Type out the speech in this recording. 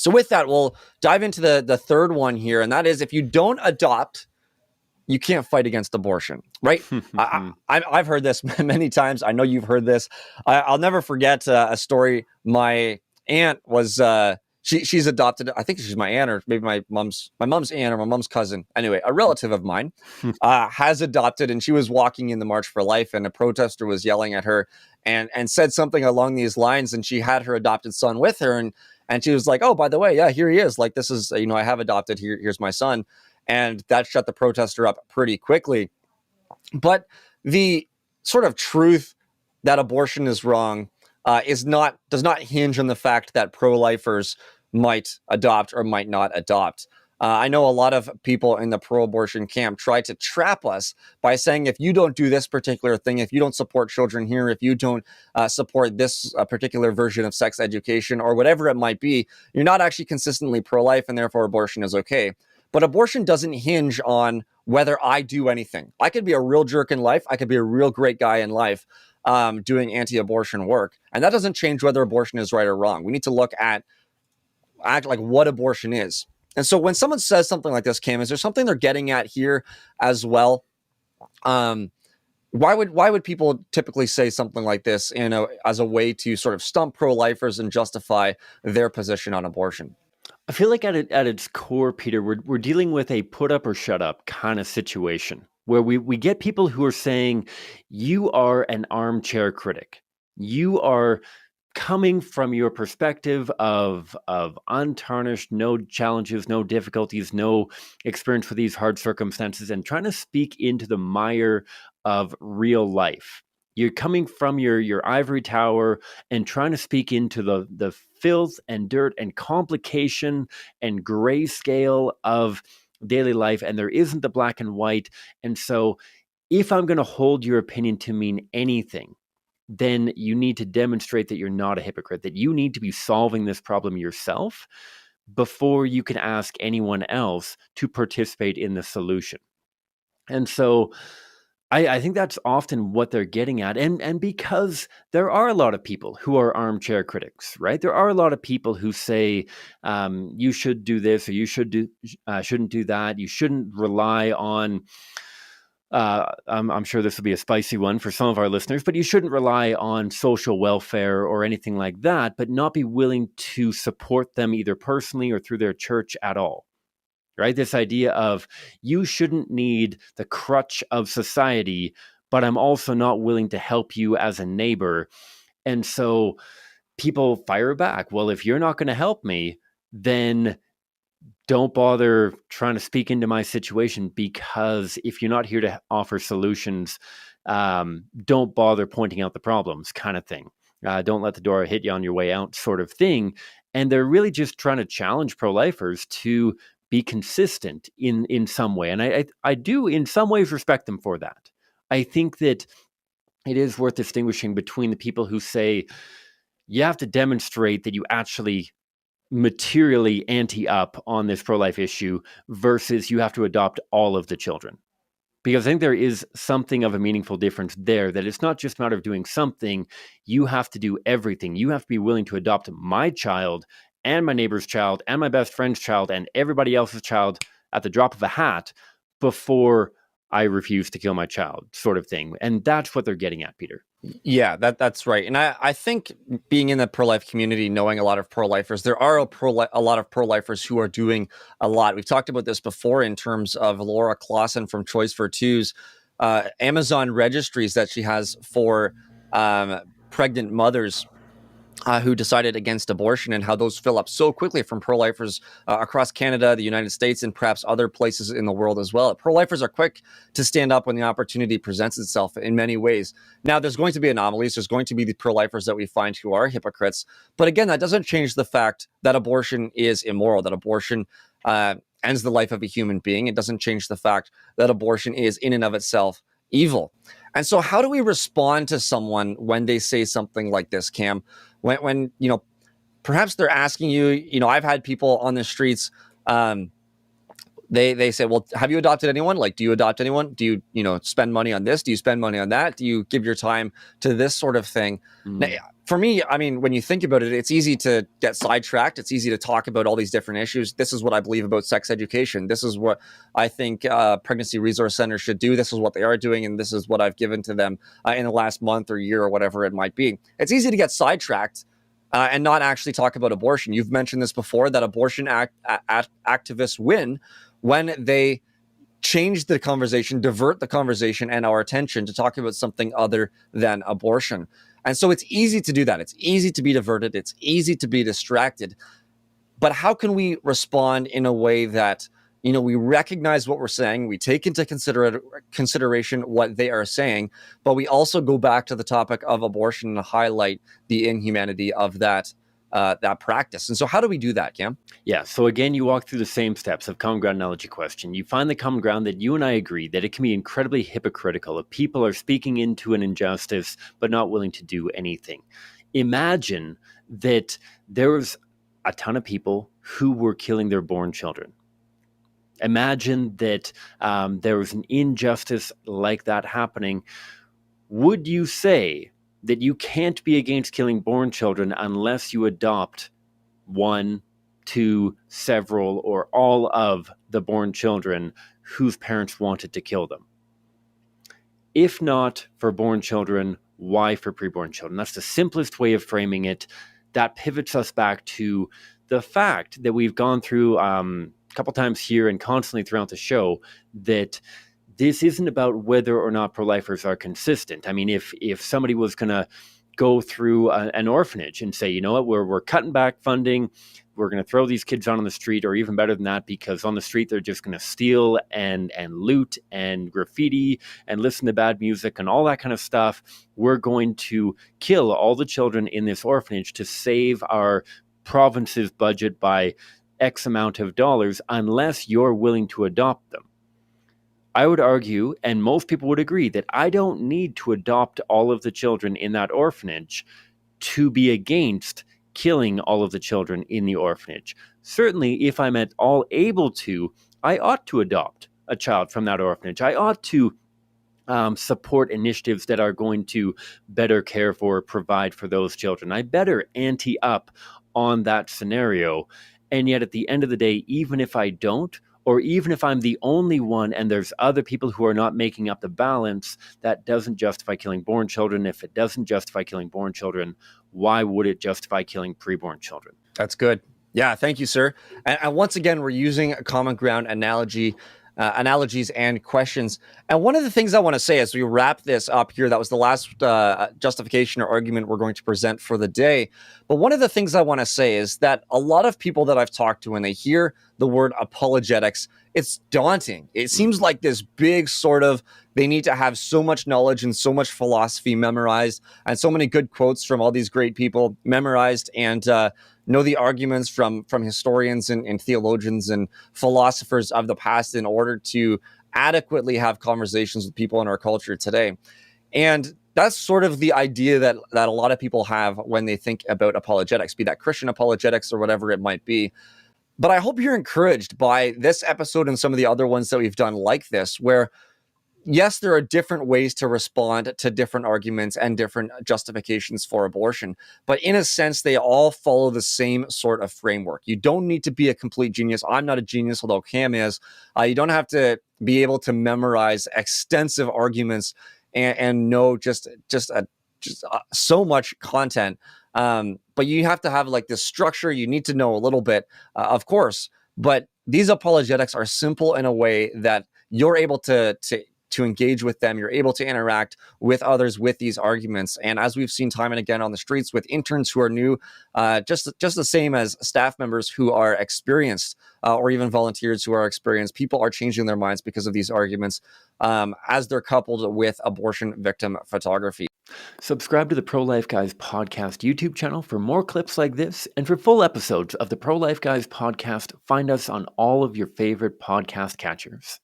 So with that, we'll dive into the third one here, and that is if you don't adopt, you can't fight against abortion, right? I've heard this many times. I know you've heard this. I'll never forget a story. My aunt was she's adopted. I think she's my aunt, or maybe my mom's aunt, or my mom's cousin. Anyway, a relative of mine has adopted, and she was walking in the March for Life, and a protester was yelling at her and said something along these lines, and she had her adopted son with her, and she was like, "Oh, by the way, yeah, here he is. Like, this is, I have adopted. Here's my son." And that shut the protester up pretty quickly. But the sort of truth that abortion is wrong does not hinge on the fact that pro-lifers might adopt or might not adopt. I know a lot of people in the pro-abortion camp try to trap us by saying, if you don't do this particular thing, if you don't support children here, if you don't support this particular version of sex education or whatever it might be, you're not actually consistently pro-life, and therefore abortion is okay. But abortion doesn't hinge on whether I do anything. I could be a real jerk in life. I could be a real great guy in life doing anti-abortion work. And that doesn't change whether abortion is right or wrong. We need to look at like what abortion is. And so when someone says something like this, Cam, is there something they're getting at here as well? Why would people typically say something like this as a way to sort of stump pro-lifers and justify their position on abortion? I feel like at its core, Peter, we're dealing with a put up or shut up kind of situation where we get people who are saying, you are an armchair critic. You are coming from your perspective of untarnished, no challenges, no difficulties, no experience with these hard circumstances, and trying to speak into the mire of real life. You're coming from your ivory tower and trying to speak into the filth and dirt and complication and grayscale of daily life, and there isn't the black and white. And so if I'm going to hold your opinion to mean anything, then you need to demonstrate that you're not a hypocrite, that you need to be solving this problem yourself before you can ask anyone else to participate in the solution. And so I think that's often what they're getting at. And because there are a lot of people who are armchair critics, right? There are a lot of people who say, you should do this, or you shouldn't do that. You shouldn't rely on, I'm sure this will be a spicy one for some of our listeners, but you shouldn't rely on social welfare or anything like that, but not be willing to support them either personally or through their church at all. Right? This idea of you shouldn't need the crutch of society, but I'm also not willing to help you as a neighbor. And so people fire back. Well, if you're not going to help me, then don't bother trying to speak into my situation, because if you're not here to offer solutions, don't bother pointing out the problems, kind of thing. Don't let the door hit you on your way out, sort of thing. And they're really just trying to challenge pro-lifers to be consistent in some way. And I do in some ways respect them for that. I think that it is worth distinguishing between the people who say you have to demonstrate that you actually materially ante-up on this pro-life issue versus you have to adopt all of the children. Because I think there is something of a meaningful difference there, that it's not just a matter of doing something. You have to do everything. You have to be willing to adopt my child and my neighbor's child and my best friend's child and everybody else's child at the drop of a hat before I refuse to kill my child, sort of thing. And that's what they're getting at, Peter. Yeah, that's right. And I think being in the pro-life community, knowing a lot of pro-lifers, there are a lot of pro-lifers who are doing a lot. We've talked about this before in terms of Laura Clausen from Choice for Two's Amazon registries that she has for pregnant mothers who decided against abortion, and how those fill up so quickly from pro-lifers across Canada, the United States, and perhaps other places in the world as well. Pro-lifers are quick to stand up when the opportunity presents itself in many ways. Now, there's going to be anomalies. There's going to be the pro-lifers that we find who are hypocrites. But again, that doesn't change the fact that abortion is immoral, that abortion ends the life of a human being. It doesn't change the fact that abortion is in and of itself evil. And so how do we respond to someone when they say something like this, Cam? When perhaps they're asking you, I've had people on the streets they say, well, have you adopted anyone? Like, do you adopt anyone? Do you spend money on this? Do you spend money on that? Do you give your time to this sort of thing? Now, for me, I mean, when you think about it, it's easy to get sidetracked. It's easy to talk about all these different issues. This is what I believe about sex education. This is what I think pregnancy resource centers should do. This is what they are doing, and this is what I've given to them in the last month or year or whatever it might be. It's easy to get sidetracked and not actually talk about abortion. You've mentioned this before, that abortion activists win when they change the conversation, divert the conversation and our attention to talk about something other than abortion. And so it's easy to do that. It's easy to be diverted. It's easy to be distracted. But how can we respond in a way that, we recognize what we're saying, we take into consideration what they are saying, but we also go back to the topic of abortion and highlight the inhumanity of that practice. And so how do we do that, Cam? Yeah. So again, you walk through the same steps of common ground analogy question. You find the common ground that you and I agree that it can be incredibly hypocritical if people are speaking into an injustice, but not willing to do anything. Imagine that there was a ton of people who were killing their born children. Imagine that there was an injustice like that happening. Would you say that you can't be against killing born children unless you adopt one, two, several, or all of the born children whose parents wanted to kill them? If not for born children, why for preborn children? That's the simplest way of framing it. That pivots us back to the fact that we've gone through a couple times here and constantly throughout the show that this isn't about whether or not pro-lifers are consistent. I mean, if somebody was going to go through an orphanage and say, you know what, we're cutting back funding, we're going to throw these kids on the street, or even better than that, because on the street they're just going to steal and loot and graffiti and listen to bad music and all that kind of stuff. We're going to kill all the children in this orphanage to save our province's budget by X amount of dollars unless you're willing to adopt them. I would argue, and most people would agree, that I don't need to adopt all of the children in that orphanage to be against killing all of the children in the orphanage. Certainly, if I'm at all able to, I ought to adopt a child from that orphanage. I ought to support initiatives that are going to better care for, provide for those children. I better ante up on that scenario. And yet at the end of the day, even if I don't, or even if I'm the only one and there's other people who are not making up the balance, that doesn't justify killing born children. If it doesn't justify killing born children, why would it justify killing preborn children? That's good. Yeah, thank you, sir. And once again, we're using a common ground analogies and questions. And one of the things I want to say as we wrap this up here, that was the last justification or argument we're going to present for the day. But one of the things I want to say is that a lot of people that I've talked to, when they hear the word apologetics, it's daunting. It seems like this big sort of, they need to have so much knowledge and so much philosophy memorized and so many good quotes from all these great people memorized, and know the arguments from historians and theologians and philosophers of the past in order to adequately have conversations with people in our culture today. And that's sort of the idea that a lot of people have when they think about apologetics, be that Christian apologetics or whatever it might be. But I hope you're encouraged by this episode and some of the other ones that we've done like this, where yes, there are different ways to respond to different arguments and different justifications for abortion, but in a sense, they all follow the same sort of framework. You don't need to be a complete genius. I'm not a genius, although Cam is. You don't have to be able to memorize extensive arguments and know just so much content. But you have to have like this structure. You need to know a little bit, of course, but these apologetics are simple in a way that you're able to engage with them. You're able to interact with others with these arguments. And as we've seen time and again on the streets with interns who are new, just the same as staff members who are experienced, or even volunteers who are experienced, people are changing their minds because of these arguments as they're coupled with abortion victim photography. Subscribe to the Pro-Life Guys podcast YouTube channel for more clips like this, and for full episodes of the Pro-Life Guys podcast, find us on all of your favorite podcast catchers.